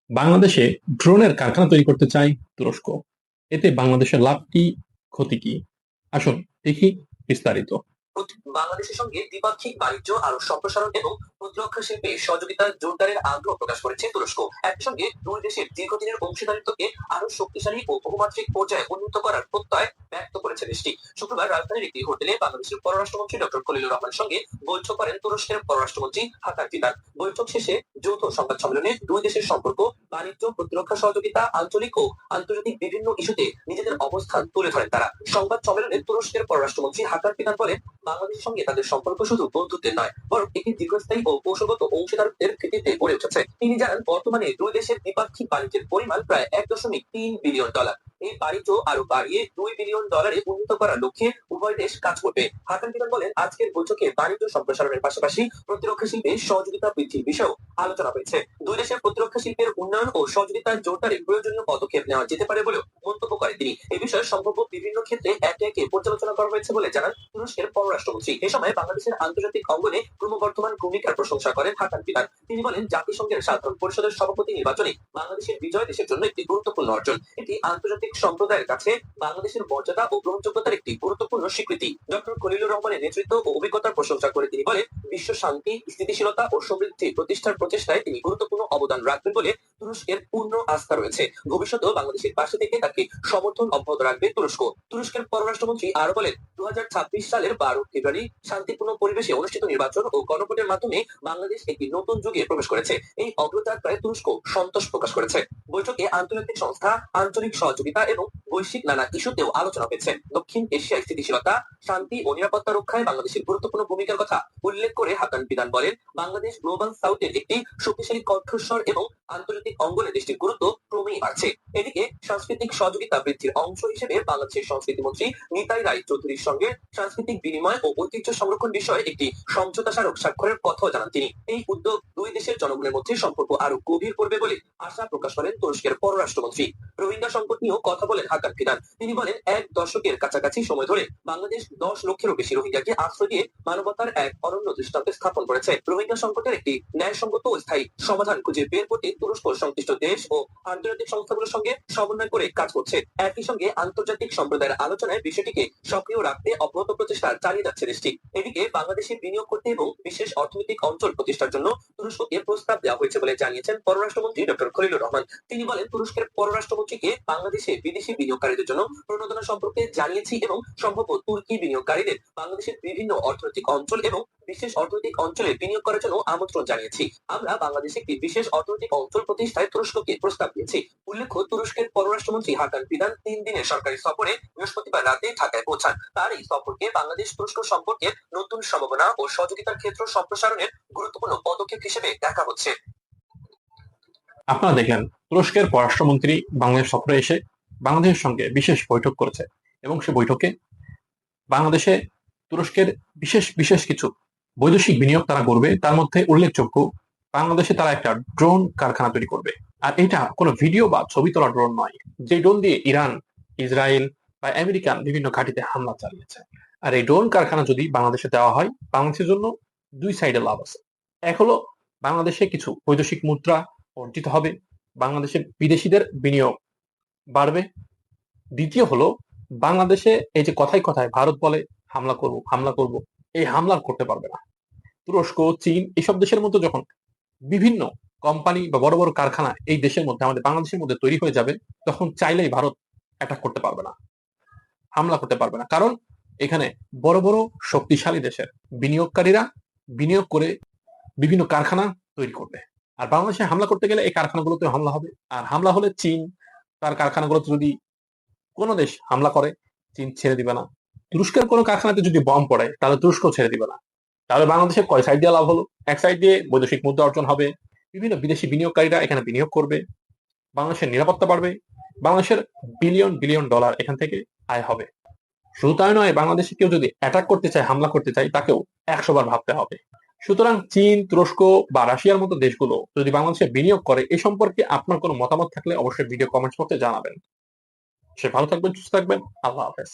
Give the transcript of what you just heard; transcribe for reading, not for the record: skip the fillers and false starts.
বাংলাদেশে ড্রোনের কারখানা তৈরি করতে চায় তুরস্ক। এতে বাংলাদেশের লাভ কি, ক্ষতি কি? আসুন দেখি বিস্তারিত। বাংলাদেশের সঙ্গে দ্বিপাক্ষিক বাণিজ্য আরো সম্প্রসারণ এবং প্রতিরক্ষা শিল্পে সহযোগিতা জোরদারের আগ্রহ প্রকাশ করেছে তুরস্ক। একই সঙ্গে দুই দেশের দীর্ঘদিনের অংশীদারিত্বকে আরো শক্তিশালী ও বহুমাত্রিক পর্যায়ে উন্নীত করার প্রত্যয় ব্যক্ত করেছে দেশটি। শুক্রবার রাজধানীর একটি হোটেলে বাংলাদেশের পররাষ্ট্রমন্ত্রী ডক্টর খলিলুর রহমানের সঙ্গে বৈঠক করেন তুরস্কের পররাষ্ট্রমন্ত্রী হাকান ফিদান। বৈঠক শেষে যৌথ সংবাদ সম্মেলনে দুই দেশের সম্পর্ক, বাণিজ্য, প্রতিরক্ষা সহযোগিতা, আঞ্চলিক ও আন্তর্জাতিক বিভিন্ন ইস্যুতে নিজেদের অবস্থান তুলে ধরেন তারা। সংবাদ সম্মেলনে তুরস্কের পররাষ্ট্রমন্ত্রী হাকান ফিদান বলেন, বাংলাদেশের সঙ্গে তাদের সম্পর্ক শুধু বন্ধুত্বের নয়, বরং একটি দীর্ঘস্থায়ী ও কৌশলগত অংশীদারত্বের ভিত্তিতে গড়ে উঠেছে। তিনি জানান, বর্তমানে দুই দেশের দ্বিপাক্ষিক বাণিজ্যের পরিমাণ প্রায় $1.3 বিলিয়ন। এই বাণিজ্য আরো বাড়িয়ে $2 বিলিয়ন উন্নীত করার লক্ষ্যে উভয় দেশ কাজ করবে। হাকান ফিদান বলেন, আজকের বৈঠকে বাণিজ্য সম্প্রসারণের পাশাপাশি প্রতিরক্ষা শিল্পে সহযোগিতা বৃদ্ধির বিষয়েও আলোচনা হয়েছে। দুই দেশের প্রতিরক্ষা শিল্পের উন্নয়ন ও সহযোগিতা জোরদারে প্রয়োজনীয় পদক্ষেপ নেওয়া যেতে পারে বলেও মন্তব্য করেন তিনি। এ বিষয়ে সম্ভাব্য বিভিন্ন ক্ষেত্রে একে একে পর্যালোচনা করা হয়েছে বলে জানান তুরস্কের পররাষ্ট্রমন্ত্রী। এ সময় বাংলাদেশের আন্তর্জাতিক অঙ্গনে ক্রমবর্ধমান ভূমিকার প্রশংসা করেন হাকান ফিদান। তিনি বলেন, জাতিসংঘের সাধারণ পরিষদের সভাপতি নির্বাচনে বাংলাদেশের বিজয় দেশের জন্য একটি গুরুত্বপূর্ণ অর্জন। এটি আন্তর্জাতিক সম্প্রদায়ের কাছে বাংলাদেশের মর্যাদা ও গ্রহণযোগ্যতার একটি গুরুত্বপূর্ণ স্বীকৃতি। ডক্টর খলিলুর রহমানের নেতৃত্ব ও অভিজ্ঞতার প্রশংসা করে তিনি বলেন, বিশ্ব শান্তি, স্থিতিশীলতা ও সমৃদ্ধি প্রতিষ্ঠার প্রচেষ্টায় তিনি গুরুত্বপূর্ণ অবদান রাখবেন বলে তুরস্কের পূর্ণ আস্থা রয়েছে। ভবিষ্যতেও বাংলাদেশের পাশে থেকে তাকে সমর্থন অব্যাহত রাখবে তুরস্ক। তুরস্কের পররাষ্ট্রমন্ত্রী আরো বলেন, 2026 সালের 12 ফেব্রুয়ারি শান্তিপূর্ণ পরিবেশে অনুষ্ঠিত নির্বাচন ও গণভোটের মাধ্যমে বাংলাদেশ একটি নতুন যুগে প্রবেশ করেছে। এই অগ্রযাত্রায় তুরস্ক সন্তোষ প্রকাশ করেছে। বৈঠকে আন্তর্জাতিক সংস্থা, আঞ্চলিক সহযোগিতা এবং বৈশ্বিক নানা ইস্যুতেও আলোচনা হয়েছে। দক্ষিণ এশিয়ায় স্থিতিশীলতা, শান্তি ও নিরাপত্তা রক্ষায় বাংলাদেশের গুরুত্বপূর্ণ ভূমিকার কথা উল্লেখ করে হাকান ফিদান বলেন, বাংলাদেশ গ্লোবাল সাউথের একটি শক্তিশালী কণ্ঠস্বর এবং আন্তর্জাতিক অঙ্গনে দেশটির গুরুত্ব ক্রমেই বাড়ছে। এদিকে সাংস্কৃতিক সহযোগিতা বৃদ্ধির অংশ হিসেবে বাংলাদেশের সংস্কৃতি মন্ত্রী নিতাই রায় চৌধুরীর সঙ্গে সাংস্কৃতিক বিনিময় ও ঐতিহ্য সংরক্ষণ বিষয়ে একটি সমঝোতা স্মারক স্বাক্ষরের কথাও জানান তিনি। এই উদ্যোগ দুই দেশের জনগণের মধ্যে সম্পর্ক আরো গভীর করবে বলে আশা প্রকাশ করেন তুরস্কের পররাষ্ট্রমন্ত্রী। রোহিঙ্গা সংকট নিয়েও কথা বলেন হাকান ফিদান। তিনি বলেন, এক দশকের কাছাকাছি সময় ধরে বাংলাদেশ 10 লক্ষেরও বেশি রোহিঙ্গাকে আশ্রয় দিয়ে মানবতার এক অনন্য দৃষ্টান্ত স্থাপন করেছে। রোহিঙ্গা সংকটের একটি ন্যায়সঙ্গত ও স্থায়ী সমাধান খুঁজে বের করতে তুরস্ক সংশ্লিষ্ট দেশ ও আন্তর্জাতিক সংস্থাগুলোর সঙ্গে সমন্বয় করে কাজ করছে। একই সঙ্গে আন্তর্জাতিক সম্প্রদায়ের আলোচনায় বিষয়টিকে সক্রিয় রাখতে অব্যাহত প্রচেষ্টা চালিয়ে যাচ্ছে দেশটি। এদিকে বাংলাদেশে বিনিয়োগ করতে এবং বিশেষ অর্থনৈতিক অঞ্চল প্রতিষ্ঠার জন্য তুরস্ককে প্রস্তাব দেওয়া হয়েছে বলে জানিয়েছেন পররাষ্ট্রমন্ত্রী ডক্টর খলিলুর রহমান। তিনি বলেন, তুরস্কের পররাষ্ট্রমন্ত্রীকে বাংলাদেশে বিদেশি বিনিয়োগকারীদের জন্য প্রণোদনা সম্পর্কে জানিয়েছি এবং সম্ভাব্য তুর্কি বিনিয়োগকারীদের বাংলাদেশের বিভিন্ন অর্থনৈতিক অঞ্চল এবং বিশেষ অর্থনৈতিক অঞ্চলে বিনিয়োগ করার জন্য আমন্ত্রণ জানিয়েছি। আমরা বাংলাদেশে একটি বিশেষ অর্থনৈতিক অঞ্চল প্রতিষ্ঠায় তুরস্ককে প্রস্তাব দিয়েছি। উল্লেখ্য, তুরস্কের পররাষ্ট্রমন্ত্রী হাকান ফিদান 3 দিনের সরকারি সফরে বৃহস্পতিবার রাতে ঢাকায় পৌঁছান। তার এই সফরকে বাংলাদেশ তুরস্ক সম্পর্কের নতুন সম্ভাবনা ও সহযোগিতার ক্ষেত্র সম্প্রসারণের গুরুত্বপূর্ণ পদক্ষেপ হিসেবে দেখা হচ্ছে। আপনারা দেখলেন, তুরস্কের পররাষ্ট্রমন্ত্রী বাংলাদেশ সফরে এসে বাংলাদেশের সঙ্গে বিশেষ বৈঠক করেছে এবং সে বৈঠকে বাংলাদেশে তুরস্কের বিশেষ বিশেষ কিছু বৈদেশিক বিনিয়োগ তারা করবে। তার মধ্যে উল্লেখযোগ্য, বাংলাদেশে তারা একটা ড্রোন কারখানা তৈরি করবে। আর এটা কোনো ভিডিও বা ছবি তোলা ড্রোন নয়, যে ড্রোন দিয়ে ইরান, ইসরায়েল বা আমেরিকান বিভিন্ন ঘাঁটিতে হামলা চালিয়েছে। আর এই ড্রোন কারখানা যদি বাংলাদেশে দেওয়া হয়, বাংলাদেশের জন্য দুই সাইডে লাভ আছে। এক হলো, বাংলাদেশে কিছু বৈদেশিক মুদ্রা অর্জিত হবে, বাংলাদেশের বিদেশিদের বিনিয়োগ বাড়বে। দ্বিতীয় হলো, বাংলাদেশে এই যে কথায় কথায় ভারত বলে হামলা করব হামলা করব, এই হামলা আর করতে পারবে না। তুরস্ক, চীন এইসব দেশের মধ্যে যখন বিভিন্ন কোম্পানি বা বড় বড় কারখানা এই দেশের মধ্যে, আমাদের বাংলাদেশের মধ্যে তৈরি হয়ে যাবে, তখন চাইলেই ভারত অ্যাটাক করতে পারবে না, হামলা করতে পারবে না। কারণ এখানে বড় বড় শক্তিশালী দেশের বিনিয়োগকারীরা বিনিয়োগ করে বিভিন্ন কারখানা তৈরি করবে। আর বাংলাদেশে হামলা করতে গেলে এই কারখানাগুলোতে হামলা হবে। আর হামলা হলে চীন তার কারখানাগুলোতে যদি কোনো দেশ হামলা করে, চীন ছেড়ে দিবে না। তুরস্কের কোনো কারখানাতে যদি বম পড়ে, তাহলে তুরস্ক ছেড়ে দিবে না। তাহলে বাংলাদেশের কয় সাইড দিয়ে লাভ হলো? এক সাইড দিয়ে বৈদেশিক মুদ্রা অর্জন হবে, বিভিন্ন বিদেশি বিনিয়োগকারীরা এখানে বিনিয়োগ করবে, বাংলাদেশের নিরাপত্তা বাড়বে, বাংলাদেশের বিলিয়ন বিলিয়ন ডলার এখান থেকে আয় হবে। শুধু তাই নয়, বাংলাদেশে কেউ যদি অ্যাটাক করতে চায়, হামলা করতে চায়, তাকেও 100 বার ভাবতে হবে। সুতরাং চীন, তুরস্ক বা রাশিয়ার মতো দেশগুলো যদি বাংলাদেশে বিনিয়োগ করে, এ সম্পর্কে আপনার কোনো মতামত থাকলে অবশ্যই ভিডিও কমেন্টস করতে জানাবেন। সে ভালো থাকবেন, সুস্থ থাকবেন। আল্লাহ হাফেজ।